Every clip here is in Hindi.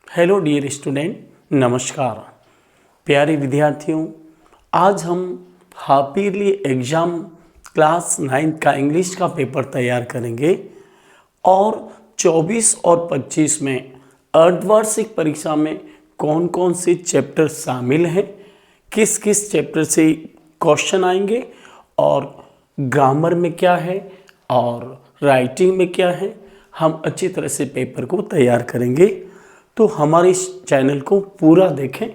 हेलो डियर स्टूडेंट, नमस्कार। प्यारे विद्यार्थियों, आज हम हाफ ईयरली एग्ज़ाम क्लास 9 का इंग्लिश का पेपर तैयार करेंगे और 24 और 25 में अर्धवार्षिक परीक्षा में कौन कौन से चैप्टर शामिल हैं, किस किस चैप्टर से क्वेश्चन आएंगे और ग्रामर में क्या है और राइटिंग में क्या है, हम अच्छी तरह से पेपर को तैयार करेंगे। तो हमारे इस चैनल को पूरा देखें,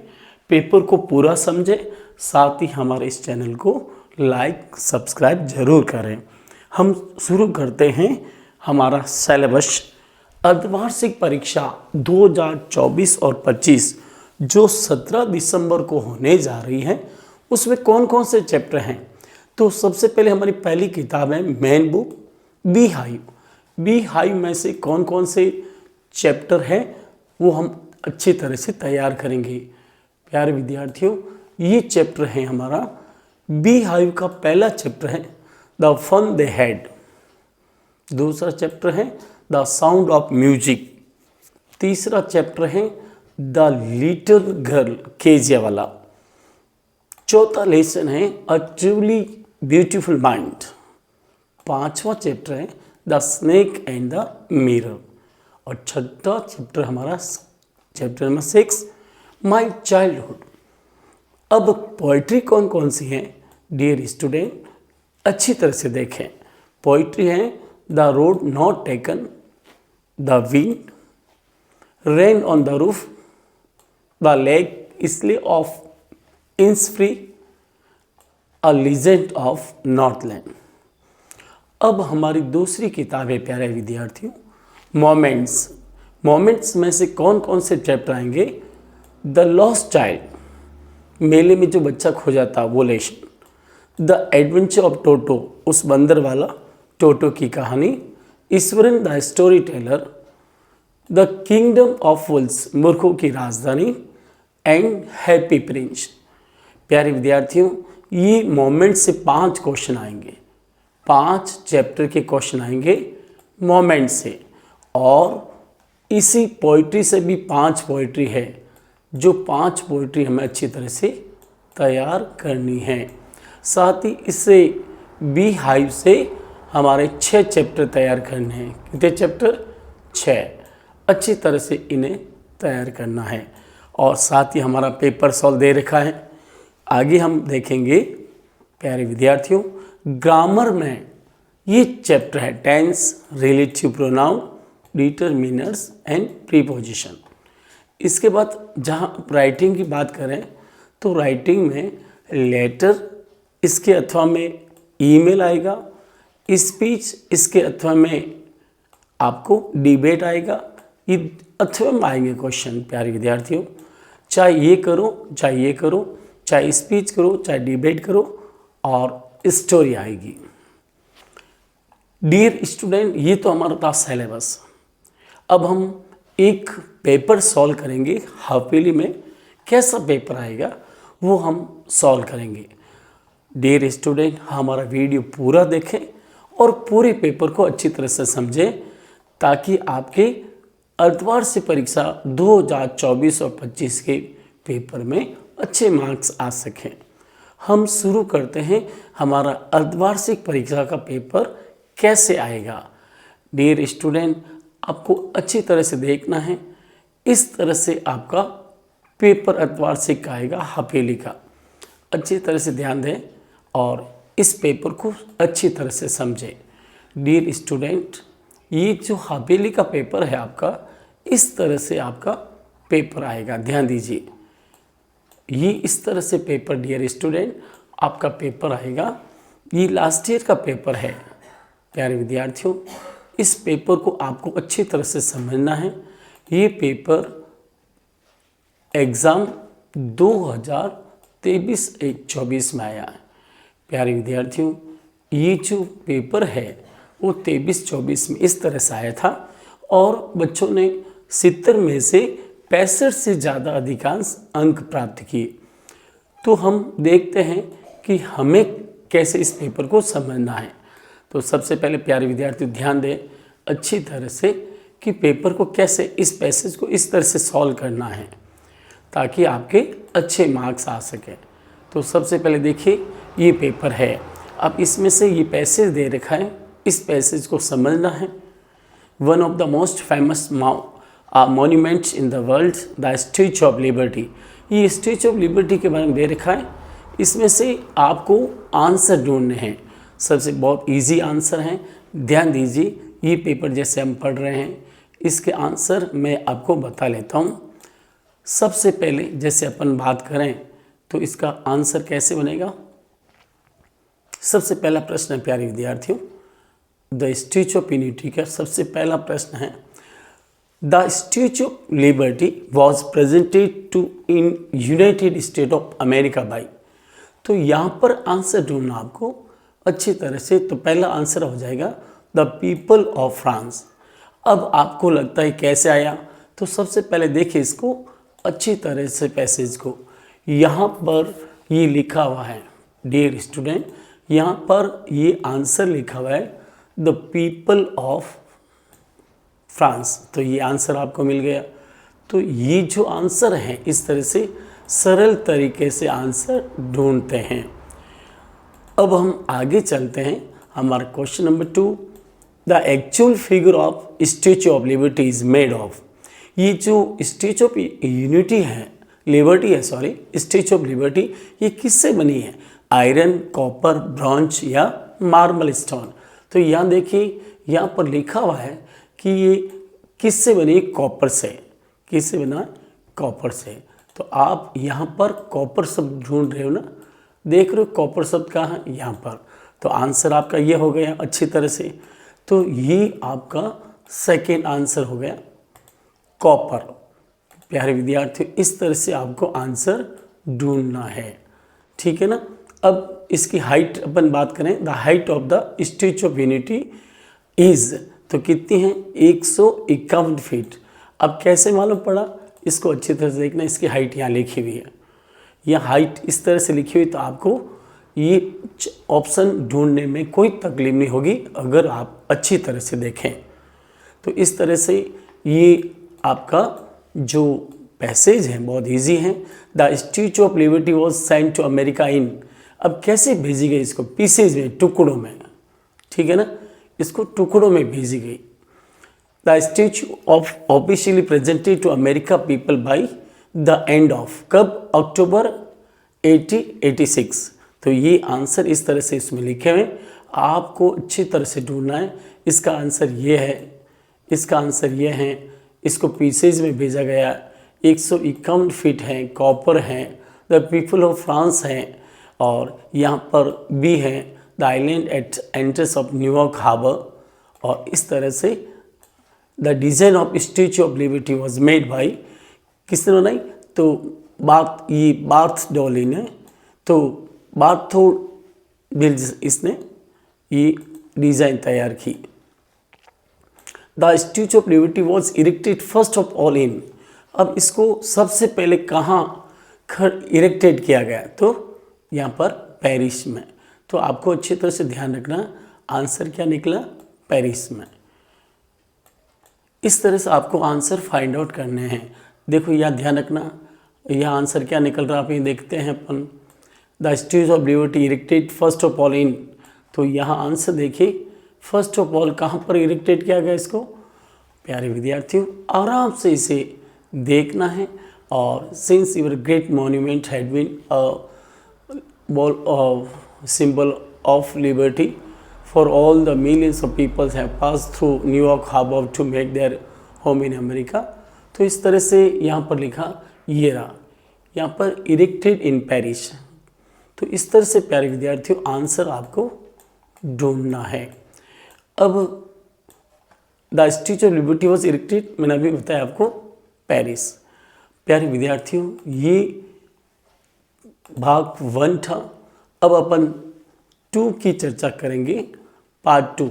पेपर को पूरा समझें, साथ ही हमारे इस चैनल को लाइक सब्सक्राइब जरूर करें। हम शुरू करते हैं हमारा सिलेबस। अर्धवार्षिक परीक्षा 2024 और 25 जो 17 दिसंबर को होने जा रही है, उसमें कौन कौन से चैप्टर हैं। तो सबसे पहले हमारी पहली किताब है main book bee hive. Bee hive में से कौन कौन से चैप्टर हैं वो हम अच्छी तरह से तैयार करेंगे। प्यारे विद्यार्थियों, ये चैप्टर है हमारा बी हाइव का पहला चैप्टर है द फन दे हैड। दूसरा चैप्टर है द साउंड ऑफ म्यूजिक। तीसरा चैप्टर है द लिटिल गर्ल केजिया वाला। चौथा लेसन है अ ट्रूली ब्यूटीफुल माइंड। पांचवा चैप्टर है the snake and the mirror. और छठा चैप्टर हमारा चैप्टर नंबर 6 माई चाइल्डहुड। अब पोइट्री कौन कौन सी हैं डियर स्टूडेंट, अच्छी तरह से देखें। पोइट्री है the road not taken, the wind, rain on the roof, the lake isle of Innisfree, a legend of Northland. अब हमारी दूसरी किताब है प्यारे विद्यार्थियों मोमेंट्स। मोमेंट्स में से कौन कौन से चैप्टर आएंगे। द लॉस्ट चाइल्ड, मेले में जो बच्चा खो जाता वो lesson. The adventure of Toto, उस बंदर वाला टोटो की कहानी। Eswaran the story teller. The kingdom of Wolves, मूर्खों की राजधानी। And happy Prince. प्यारे विद्यार्थियों, ये मोमेंट से 5 क्वेश्चन आएंगे, 5 चैप्टर के क्वेश्चन आएंगे मोमेंट से। और इसी पोइट्री से भी 5 पोइट्री है, जो 5 पोइट्री हमें अच्छी तरह से तैयार करनी है। साथ ही इससे बी हाइव से हमारे 6 चैप्टर तैयार करने हैं। कितने चैप्टर? 6। अच्छी तरह से इन्हें तैयार करना है। और साथ ही हमारा पेपर सॉल्व दे रखा है। आगे हम देखेंगे प्यारे विद्यार्थियों, ग्रामर में ये चैप्टर है tense, relative pronoun, determiners and preposition. इसके बाद जहाँ राइटिंग की बात करें तो राइटिंग में लेटर इसके अथवा में ईमेल आएगा, स्पीच इसके अथवा में आपको डिबेट आएगा। ये अथवा में आएंगे क्वेश्चन प्यारे विद्यार्थियों। चाहे ये करो चाहे ये करो, चाहे स्पीच करो चाहे डिबेट करो, और स्टोरी आएगी। डियर स्टूडेंट, ये तो हमारा था सिलेबस। अब हम एक पेपर सॉल्व करेंगे हाफ ईयरली में। कैसा पेपर आएगा वो हम सॉल्व करेंगे। डियर स्टूडेंट, हमारा वीडियो पूरा देखें और पूरे पेपर को अच्छी तरह से समझें, ताकि आपके अर्धवार्षिक परीक्षा 2024 और 25 के पेपर में अच्छे मार्क्स आ सकें। हम शुरू करते हैं हमारा अर्धवार्षिक परीक्षा का पेपर कैसे आएगा। डियर स्टूडेंट, आपको अच्छी तरह से देखना है। इस तरह से आपका पेपर अर्धवार्षिक का आएगा हाफ ईयरली का। अच्छी तरह से ध्यान दें और इस पेपर को अच्छी तरह से समझें। डियर स्टूडेंट, ये जो हाफ ईयरली का पेपर है आपका, इस तरह से आपका पेपर आएगा। ध्यान दीजिए, ये इस तरह से पेपर डियर स्टूडेंट आपका पेपर आएगा। ये लास्ट ईयर का पेपर है प्यारे विद्यार्थियों। इस पेपर को आपको अच्छी तरह से समझना है। ये पेपर एग्ज़ाम 2023-24 में आया है प्यारे विद्यार्थियों। ये जो पेपर है वो 23-24 में इस तरह से आया था और बच्चों ने 70 में से 65 से ज़्यादा अधिकांश अंक प्राप्त किए। तो हम देखते हैं कि हमें कैसे इस पेपर को समझना है। तो सबसे पहले प्यारे विद्यार्थी ध्यान दें अच्छी तरह से कि पेपर को कैसे, इस पैसेज को इस तरह से सॉल्व करना है ताकि आपके अच्छे मार्क्स आ सके। तो सबसे पहले देखिए ये पेपर है, अब इसमें से ये पैसेज दे रखा है, इस पैसेज को समझना है। One of the most famous monuments in the world, the statue of liberty. ये स्टैच्यू ऑफ लिबर्टी के बारे में दे रखा है, इसमें से आपको आंसर ढूंढने हैं। सबसे बहुत इजी आंसर हैं, ध्यान दीजिए। ये पेपर जैसे हम पढ़ रहे हैं, इसके आंसर मैं आपको बता लेता हूँ। सबसे पहले जैसे अपन बात करें तो इसका आंसर कैसे बनेगा। सबसे पहला प्रश्न है प्यारे विद्यार्थियों, द स्टैच्यू ऑफ यूनिटी का सबसे पहला प्रश्न है, the statue of liberty was presented to in United State of America by. तो यहाँ पर आंसर ढूंढना आपको अच्छी तरह से। तो पहला आंसर हो जाएगा द पीपल ऑफ फ्रांस। अब आपको लगता है कैसे आया, तो सबसे पहले देखिए इसको अच्छी तरह से, पैसेज को। यहाँ पर ये लिखा हुआ है डियर स्टूडेंट, यहाँ पर ये आंसर लिखा हुआ है द पीपल ऑफ फ्रांस। तो ये आंसर आपको मिल गया। तो ये जो आंसर है इस तरह से सरल तरीके से आंसर ढूंढते हैं। अब हम आगे चलते हैं, हमारा question number 2, the actual figure of statue of liberty is made of. ये जो स्टैच्यू ऑफ यूनिटी है, लिबर्टी है सॉरी, स्टैच्यू ऑफ लिबर्टी, ये किससे बनी है? आयरन, कॉपर, ब्रॉन्ज या मार्बल स्टोन। तो यहाँ देखिए, यहाँ पर लिखा हुआ है कि ये किससे बनी? कॉपर से। किससे बना? कॉपर से। तो आप यहाँ पर कॉपर शब्द ढूंढ रहे हो ना, देख रहे हो कॉपर शब्द कहाँ है? यहाँ पर। तो आंसर आपका ये हो गया अच्छी तरह से। तो ये आपका सेकेंड आंसर हो गया कॉपर। प्यारे विद्यार्थियों, इस तरह से आपको आंसर ढूंढना है, ठीक है ना। अब इसकी हाइट अपन बात करें, the height of the statue of unity is, तो कितनी है? 151 फीट। अब कैसे मालूम पड़ा? इसको अच्छी तरह से देखना, इसकी हाइट यहाँ लिखी हुई है, यह हाइट इस तरह से लिखी हुई। तो आपको ये ऑप्शन ढूंढने में कोई तकलीफ नहीं होगी अगर आप अच्छी तरह से देखें। तो इस तरह से ये आपका जो पैसेज है बहुत इजी है। The statue of liberty was sent to America in. अब कैसे भेजी गई? इसको पीसेज में, टुकड़ों में, ठीक है ना, इसको टुकड़ों में भेजी गई। The statue of officially presented to America people by the end of, कब? अक्टूबर 1886। तो ये आंसर इस तरह से इसमें लिखे हुए, आपको अच्छी तरह से ढूंढना है। इसका आंसर ये है, इसका आंसर ये है। इसको पीसेज में भेजा गया, 151 फीट है, कॉपर है, द पीपल ऑफ फ्रांस है, और यहाँ पर भी है the island at entrance of New York harbour. और इस तरह से the design of statue of liberty was made by, किसने बनाई? तो ये बार्थ डॉली ने, तो बार्थोडिल्स इसने ये डिज़ाइन तैयार की। The statue of liberty was erected first of all इन। अब इसको सबसे पहले कहाँ इरेक्टेड किया गया? तो यहाँ पर पेरिस में। तो आपको अच्छी तरह से ध्यान रखना, आंसर क्या निकला? पेरिस में। इस तरह से आपको आंसर फाइंड आउट करने हैं। देखो यहाँ ध्यान रखना, यह आंसर क्या निकल रहा है आप ये देखते हैं अपन। The statue of Liberty erected first of all in. तो यहाँ आंसर देखिए, फर्स्ट ऑफ ऑल कहाँ पर इरेक्टेड किया गया इसको? प्यारे विद्यार्थियों, आराम से इसे देखना है। और since your great monument had been symbol of liberty for all the millions of people have passed through New York Harbor to make their home in America। तो इस तरह से यहाँ पर लिखा, ये रहा यहाँ पर इरेक्टेड इन पेरिस। तो इस तरह से प्यारे विद्यार्थियों आंसर आपको ढूंढना है। अब the statue of liberty was erected, मैंने अभी बताया आपको, पेरिस। प्यारे विद्यार्थियों, ये भाग 1 था। अब अपन 2 की चर्चा करेंगे, पार्ट 2।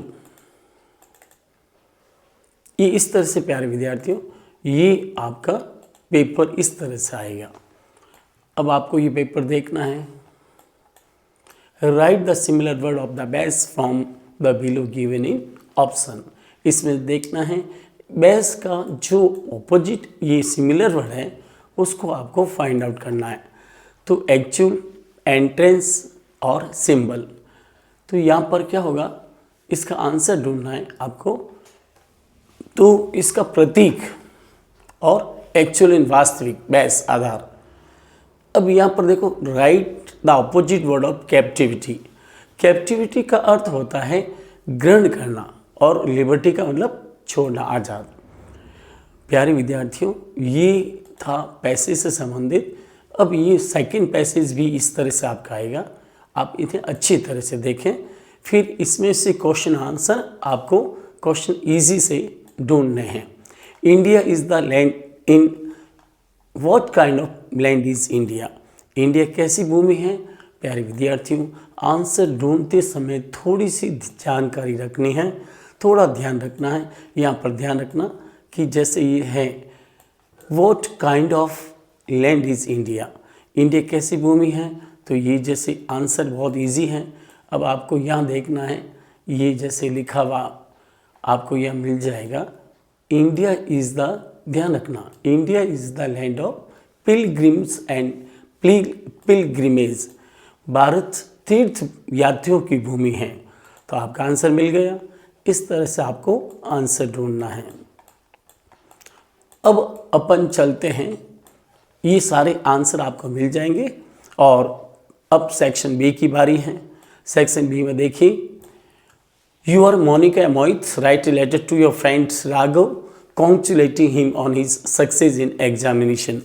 ये इस तरह से प्यारे विद्यार्थियों, ये आपका पेपर इस तरह से आएगा। अब आपको ये पेपर देखना है। Right the similar word of the base from the below given in option. इसमें देखना है बेस का जो ऑपोजिट ये सिमिलर वर्ड है उसको आपको फाइंड आउट करना है। तो एक्चुअल, एंट्रेंस और सिंबल। तो यहाँ पर क्या होगा, इसका आंसर ढूंढना है आपको। तो इसका प्रतीक और एक्चुअल इन वास्तविक, बेस, आधार। अब यहाँ पर देखो, right the opposite word of captivity. Captivity का अर्थ होता है ग्रहण करना और लिबर्टी का मतलब छोड़ना, आज़ाद। प्यारे विद्यार्थियों, ये था पैसेज से संबंधित। अब ये सेकंड पैसेज भी इस तरह से आपका आएगा, आप इन्हें अच्छी तरह से देखें। फिर इसमें से क्वेश्चन आंसर आपको क्वेश्चन इजी से ढूंढने हैं। India is the land in what kind of land is India. India कैसी भूमि है? प्यारे विद्यार्थियों, आंसर ढूंढते समय थोड़ी सी जानकारी रखनी है, थोड़ा ध्यान रखना है। यहाँ पर ध्यान रखना कि जैसे ये है what kind of land is India, India कैसी भूमि है, तो ये जैसे आंसर बहुत इजी है। अब आपको यहाँ देखना है, ये जैसे लिखा हुआ आपको यह मिल जाएगा, इंडिया इज़ द, ध्यान रखना, India is the land of pilgrims and pilgrimage. Bharat Tirth यात्रियों की भूमि है। तो आपका आंसर मिल गया। इस तरह से आपको आंसर ढूंढना है। अब अपन चलते हैं, ये सारे आंसर आपको मिल जाएंगे। और अब सेक्शन बी की बारी है। सेक्शन बी में देखिए, You are Monica Moitz, write a letter to your friend Raghav, congratulating him on his success in examination.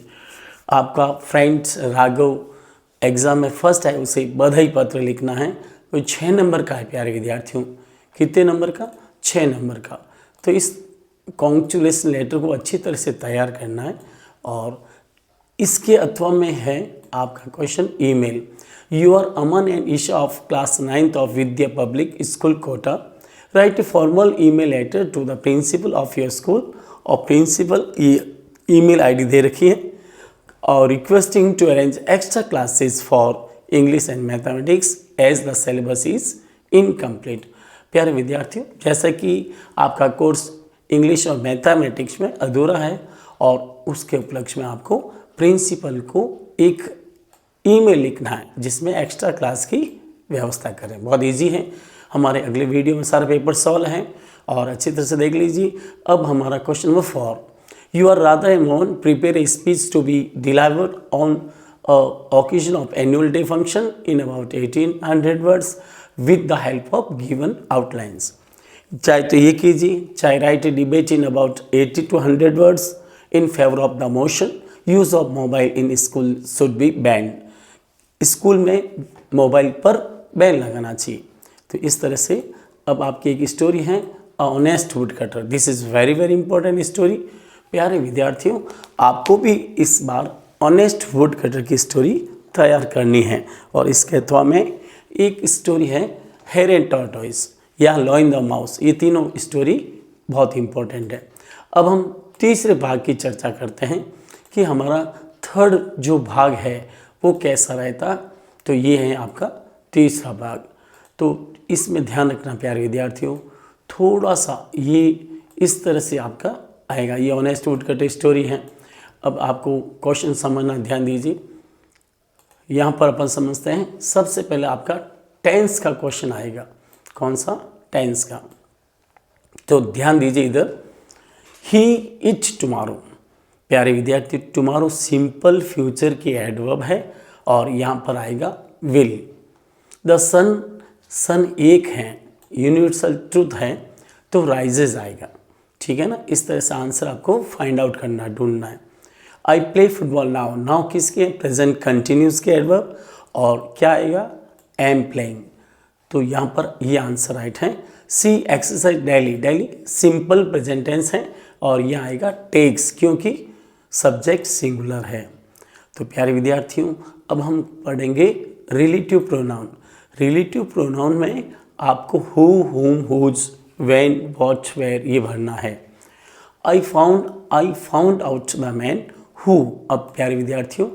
आपका फ्रेंड राघव एग्ज़ाम में फर्स्ट है, उसे बधाई पत्र लिखना है। वो 6 नंबर का है प्यारे विद्यार्थियों। कितने नंबर का? 6 नंबर का। तो इस कॉन्ग्रेचुलेशन लेटर को अच्छी तरह से तैयार करना है। और इसके अथवा में है आपका question email. You are Aman and Isha of class 9th of Vidya Public School Kota. Write a formal email letter to the principal of your school, और principal email ID दे रखी है, और requesting to arrange extra classes for English and Mathematics as the syllabus is incomplete. प्यारे विद्यार्थियों, जैसा कि आपका कोर्स इंग्लिश और मैथमेटिक्स में अधूरा है, और उसके उपलक्ष्य में आपको प्रिंसिपल को एक ईमेल लिखना है जिसमें एक्स्ट्रा क्लास की व्यवस्था करें। बहुत इजी है। हमारे अगले वीडियो में सारे पेपर सॉल्व हैं और अच्छी तरह से देख लीजिए। अब हमारा question number 4, you are Radha and Mohan prepare a speech to be delivered on occasion of annual day function in about 1800 words with the help of given outlines. चाहे तो ये कीजिए, चाहे write a debate in about 80 to 100 words in favour of the motion use of mobile in school should be banned. School में मोबाइल पर बैन लगाना चाहिए। तो इस तरह से अब आपकी एक स्टोरी है, honest would cutter. This is very very important story. प्यारे विद्यार्थियों, आपको भी इस बार ऑनेस्ट वुड कटर की स्टोरी तैयार करनी है। और इसके अथवा में एक स्टोरी है हेयर एंड टॉर्टोइस या लॉ इन द माउस। ये तीनों स्टोरी बहुत इंपॉर्टेंट है। अब हम तीसरे भाग की चर्चा करते हैं कि हमारा थर्ड जो भाग है वो कैसा रहता। तो ये है आपका तीसरा भाग। तो इसमें ध्यान रखना प्यारे विद्यार्थियों, थोड़ा सा ये इस तरह से आपका आएगा। ये ऑनेस्ट वुड कटर स्टोरी है। अब आपको क्वेश्चन समझना, ध्यान दीजिए। यहाँ पर अपन समझते हैं, सबसे पहले आपका टेंस का क्वेश्चन आएगा। कौन सा? टेंस का। तो ध्यान दीजिए इधर, ही इट टुमारो। प्यारे विद्यार्थी, टुमारो सिंपल फ्यूचर की एडवर्ब है और यहाँ पर आएगा विल। द सन, सन एक है, यूनिवर्सल ट्रूथ है, तो राइजेज आएगा। ठीक है ना। इस तरह से आंसर आपको फाइंड आउट करना, ढूंढना है। I play football now. Now किसके? प्रेजेंट कंटिन्यूस के एडवर्ब। और क्या आएगा? Am playing. तो यहाँ पर ये आंसर राइट है। C exercise daily. Daily simple present tense है और यहाँ आएगा टेक्स, क्योंकि सब्जेक्ट सिंगुलर है। तो प्यारे विद्यार्थियों, अब हम पढ़ेंगे रिलेटिव प्रोनाउन। रिलेटिव प्रोनाउन में आपको हु, हुम, हुज, व्हेन, व्हाट, वेयर ये भरना है। I found out the man who. अब प्यारे विद्यार्थियों,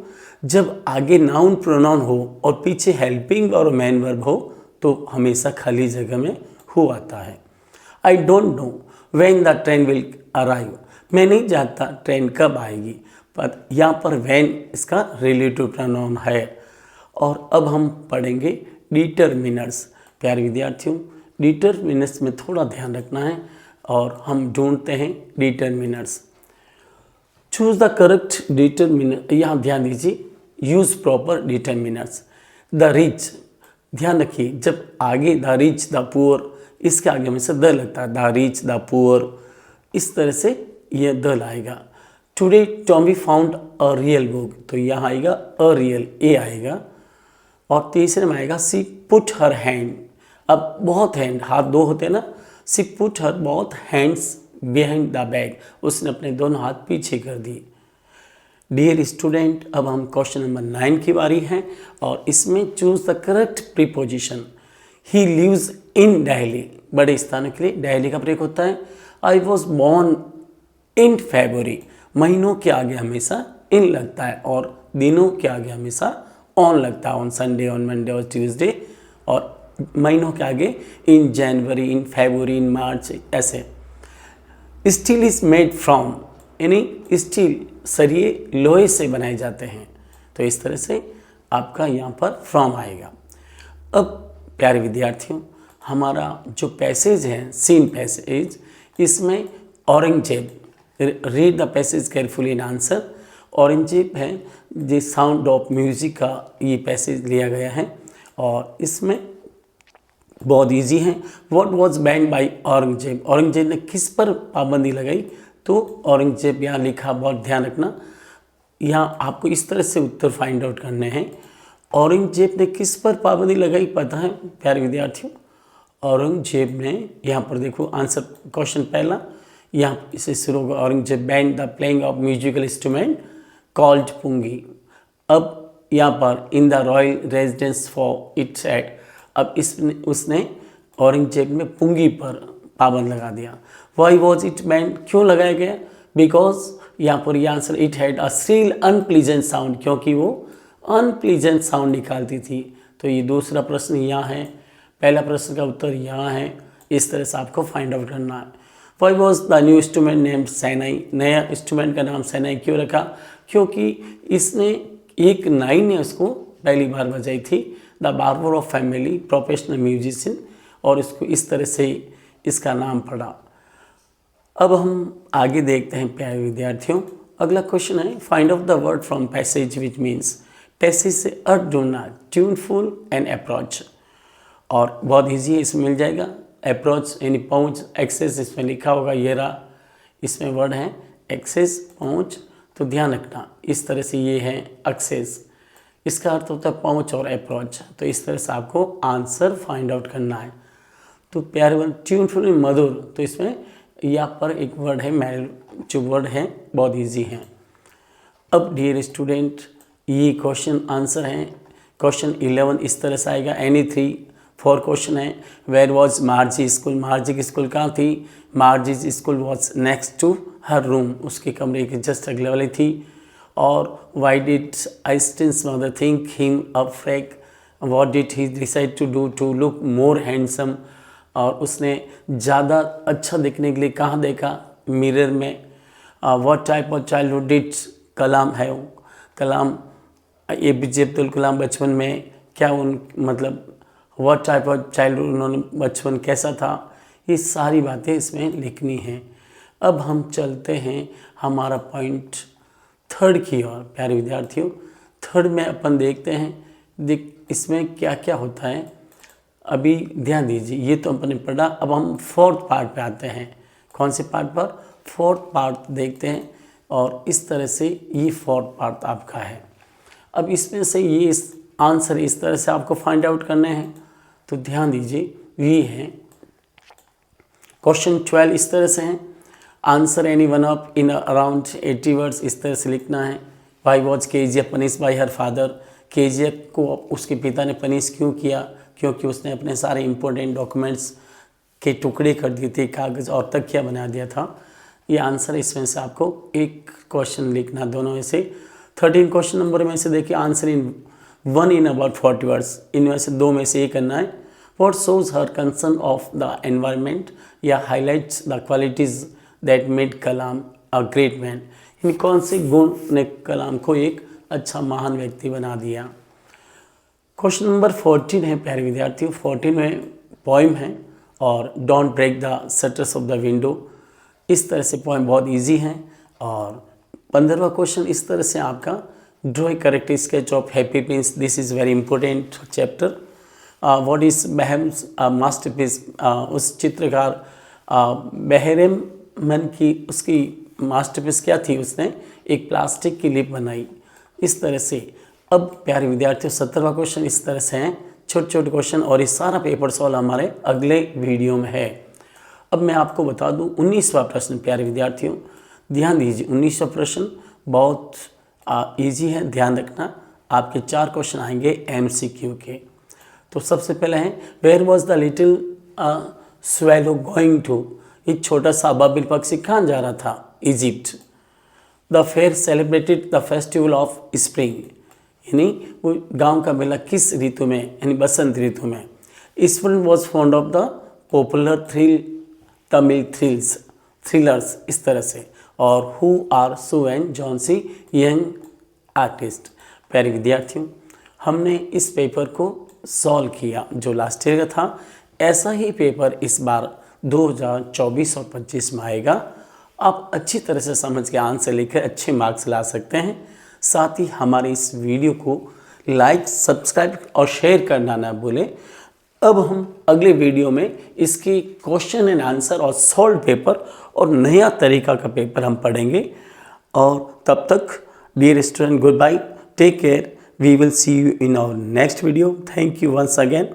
जब आगे नाउन प्रोनाउन हो और पीछे हेल्पिंग और मैन वर्ब हो तो हमेशा खाली जगह में हु आता है। I don't know when the train will arrive, मैं नहीं जानता ट्रेन कब आएगी, पर यहाँ पर वैन इसका रिलेटिव प्रोनाउन है। और अब हम पढ़ेंगे डिटरमिनर्स। प्यारे विद्यार्थियों, डिटरमिनर्स में थोड़ा ध्यान रखना है और हम ढूंढते हैं determiners. Choose the correct determiner, यहाँ ध्यान दीजिए, use proper determiners. The rich, ध्यान रखिए जब आगे द रिच द पुअर, इसके आगे हमेशा द लगता है, द रिच द पुअर, इस तरह से यह द लाएगा। Today Tommy found a real book, तो यहाँ आएगा अ रियल, ए आएगा। और तीसरे में आएगा सी पुट हर हैंड, अब बहुत हैंड, हाथ दो होते हैं ना, सी पुट हर बहुत हैंड्स बिहाइंड द बैग, उसने अपने दोनों हाथ पीछे कर दिए। डियर स्टूडेंट, अब हम क्वेश्चन नंबर 9 की बारी है और इसमें choose the correct preposition. He lives in Delhi, बड़े स्थानों के लिए दिल्ली का प्रयोग होता है। आई वॉज बॉर्न इन फरवरी, महीनों के आगे हमेशा इन लगता है और दिनों के आगे हमेशा ऑन लगता है, ऑन संडे, ऑन मंडे और ट्यूसडे, और महीनों के आगे इन जनवरी, इन फरवरी, इन मार्च, ऐसे। स्टील इज मेड फ्रॉम, यानी स्टील, सरिये लोहे से बनाए जाते हैं, तो इस तरह से आपका यहाँ पर फ्रॉम आएगा। अब प्यारे विद्यार्थियों, हमारा जो पैसेज है, सीन पैसेज, इसमें Aurangzeb, read the passage carefully in answer. Aurangzeb है जो साउंड ऑफ म्यूजिक का ये पैसेज लिया गया है और इसमें बहुत इजी है। What was banned by Aurangzeb, Aurangzeb ने किस पर पाबंदी लगाई, तो औरंगजेब यहाँ लिखा, बहुत ध्यान रखना, यहाँ आपको इस तरह से उत्तर फाइंड आउट करने हैं। औरंगजेब ने किस पर पाबंदी लगाई पता है प्यारे विद्यार्थियों? औरंगजेब ने, यहाँ पर देखो आंसर, क्वेश्चन पहला, यहाँ इसे शुरू होगा, Aurangzeb banned the playing of musical instrument called pungi. अब यहाँ पर in the royal residence for its ad, अब उसने औरंगजेब में पुंगी पर पाबंद लगा दिया। वाई वॉज इट बैंड, क्यों लगाया गया? बिकॉज यहाँ पर यह answer, it had a Srila unpleasant sound, क्योंकि वो अनप्लीजेंट साउंड निकालती थी। तो ये दूसरा प्रश्न यहाँ है, पहला प्रश्न का उत्तर यहाँ है। इस तरह से आपको फाइंड आउट करना है। Why was the new instrument named shehnai, नया इंस्ट्रूमेंट का नाम सैनाई क्यों रखा? क्योंकि इसने एक नाई ने उसको पहली बार बजाई थी, the barber of family professional musician, और इसको इस तरह से इसका नाम पड़ा। अब हम आगे देखते हैं प्यारे विद्यार्थियों, अगला क्वेश्चन है, find out the word from passage which means. Passage से अर्थ ढूंढना, ट्यूनफुल एंड अप्रोच, और बहुत ईजी है, इसमें मिल जाएगा। अप्रोच यानी पहुँच, एक्सेस इसमें लिखा होगा, ये रहा, इसमें वर्ड है एक्सेस, पहुँच, तो ध्यान रखना इस तरह से ये है एक्सेस, इसका अर्थ होता है पहुँच और अप्रोच। तो इस तरह से आपको आंसर फाइंड आउट करना है। तो प्यारे वर्ड ट्यूनफुल मधुर, तो इसमें यहाँ पर एक वर्ड है मैल, जो वर्ड है बहुत इजी है। अब डियर स्टूडेंट, ये क्वेश्चन आंसर है। क्वेश्चन 11 इस तरह से आएगा, एनी 3-4 क्वेश्चन है। Where was Margie school, Margie की स्कूल कहाँ थी? Margie school was next to her room, उसके कमरे के जस्ट अगले वाली थी। और why did Einstein's mother think him a freak, what did he decide to do to look more handsome, और उसने ज़्यादा अच्छा दिखने के लिए कहाँ देखा? मिरर में। What type of childhood did Kalam है, कलाम APJ अब्दुल कलाम बचपन में क्या उन, मतलब व्हाट टाइप ऑफ चाइल्डहुड, उन्होंने बचपन कैसा था, ये सारी बातें इसमें लिखनी है। अब हम चलते हैं हमारा पॉइंट 3 की ओर। प्यारे विद्यार्थियों, 3 में अपन देखते हैं इसमें क्या क्या होता है। अभी ध्यान दीजिए, ये तो अपन ने पढ़ा। अब हम 4th पार्ट पे आते हैं। कौन से पार्ट पर? 4th पार्ट देखते हैं, और इस तरह से ये 4th पार्ट आपका है। अब इसमें से ये आंसर इस तरह से आपको फाइंड आउट करने हैं, तो ध्यान दीजिए, ये है क्वेश्चन 12 इस तरह से है, answer any one of in around 80 words, इस तरह से लिखना है। Why was KGF punish by her father, KGF को उसके पिता ने पनिश क्यों किया? क्योंकि उसने अपने सारे इंपॉर्टेंट डॉक्यूमेंट्स के टुकड़े कर दिए थे, कागज़ और तकिया बना दिया था। ये आंसर, इसमें से आपको एक क्वेश्चन लिखना, दोनों में से। 13 क्वेश्चन नंबर में से देखिए, answer in 1 in about 40 words, इनमें से 2 में से ये करना है। What shows her concern of the environment, या highlights the qualities that made Kalam a great man, यानी कौन से गुण ने कलाम को एक अच्छा महान व्यक्ति बना दिया। क्वेश्चन नंबर 14 है प्यारे विद्यार्थियों, 14 में पोइम है और don't break the shutters of the window, इस तरह से पोइम बहुत इजी है। और 15वां क्वेश्चन इस तरह से आपका draw a correct sketch of Happy Prince, this is very important chapter. What is Behrman's masterpiece, उस चित्रकार बेहरमन की उसकी मास्टरपीस क्या थी, उसने एक प्लास्टिक की लिप बनाई। इस तरह से अब प्यारे विद्यार्थियों 17वां क्वेश्चन इस तरह से हैं, छोटे छोटे क्वेश्चन, और ये सारा पेपर सॉल्व हमारे अगले वीडियो में है। अब मैं आपको बता दूं 19वां प्रश्न प्यारे विद्यार्थियों, ध्यान दीजिए 19वां प्रश्न बहुत इजी है, ध्यान रखना। आपके 4 क्वेश्चन आएंगे MCQ के। तो सबसे पहले है where was the little swallow going to, एक छोटा सा बाबिल पक्षी कहाँ जा रहा था, Egypt. The fair celebrated the festival of spring, यानी वो गांव का मेला किस ऋतु में, यानी बसंत ऋतु में। Student was fond of the popular Tamil thrillers, इस तरह से। और who are Sue and Johnsy young artist. प्यारे विद्यार्थियों हमने इस पेपर को सॉल्व किया जो लास्ट ईयर का था, ऐसा ही पेपर इस बार 2024 और 25 में आएगा। आप अच्छी तरह से समझ के आंसर लिखकर अच्छे मार्क्स ला सकते हैं। साथ ही हमारे इस वीडियो को लाइक, सब्सक्राइब और शेयर करना ना भूलें। अब हम अगले वीडियो में इसकी क्वेश्चन एंड आंसर और सॉल्व पेपर और नया तरीका का पेपर हम पढ़ेंगे। और तब तक dear student, good bye, take care, we will see you in our next video. Thank you once again.